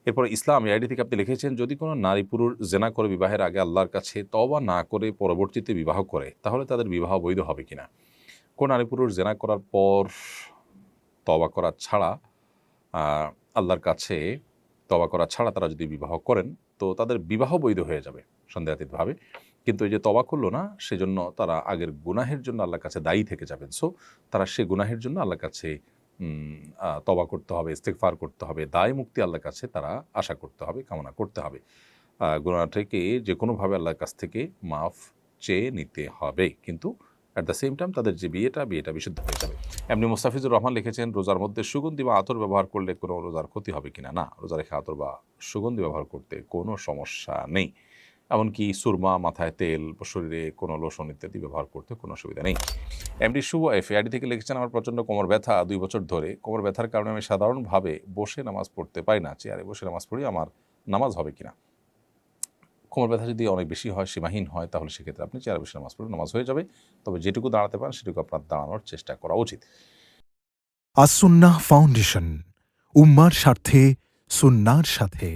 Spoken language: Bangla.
এরপরে ইসলাম আইডি থেকে আপনি লিখেছেন, যদি কোনো নারী পুরুষ জেনা করে বিবাহের আগে আল্লাহর কাছে তওবা না করে পরবর্তীতে বিবাহ করে, তাহলে তাদের বিবাহ বৈধ হবে কিনা? কোন নারী পুরুষ জেনা করার পর তওবা করা ছাড়া আল্লাহর কাছে তওবা করা ছাড়া তারা যদি বিবাহ করেন, তো তাদের বিবাহ বৈধ হয়ে যাবে সন্দেহাতীতভাবে। কিন্তু এই যে তওবা করলো না, সেজন্য তারা আগের গুনাহের জন্য আল্লাহর কাছে দায়ী থেকে যাবেন। সো তারা সে গুনাহের জন্য আল্লাহর কাছে তওবা করতে হবে, ইস্তেগফার করতে হবে, দায় মুক্তি আল্লাহর কাছে তারা আশা করতে হবে, কামনা করতে হবে। গুনাহটাকে যে কোনোভাবে আল্লাহর কাছ থেকে মাফ চেয়ে নিতে হবে। কিন্তু অ্যাট দ্য সেম টাইম তাদের যে বিয়েটা বিশুদ্ধ হয়ে যাবে। এমনি মোস্তাফিজুর রহমান লিখেছেন, রোজার মধ্যে সুগন্ধি বা আতর ব্যবহার করলে কোনো রোজার ক্ষতি হবে কিনা? না, রোজা রেখে আতর বা সুগন্ধি ব্যবহার করতে কোনো সমস্যা নেই। এমনকি সুরমা, মাথায় তেল, শরীরে কোনো লোশন ইত্যাদি ব্যবহার করতে কোনো অসুবিধা নেই। এমডি শুভ এফ আইডি থেকে লিখেছেন, আমার প্রচণ্ড কোমর ব্যথা 2 বছর ধরে। কোমর ব্যথার কারণে আমি সাধারণভাবে বসে নামাজ পড়তে পারি না। চেয়ারে বসে নামাজ পড়ি, আমার নামাজ হবে কিনা? কোমর ব্যথা যদি অনেক বেশি হয়, সীমাহীন হয়, তাহলে সেক্ষেত্রে আপনি চেয়ারে বসে নামাজ পড়লে নামাজ হয়ে যাবে। তবে যেটুকু দাঁড়াতে পারেন সেটুকু আপনার দাঁড়ানোর চেষ্টা করা উচিত। আসুন্নাহ ফাউন্ডেশন, উম্মার স্বার্থে সুন্নাহর সাথে।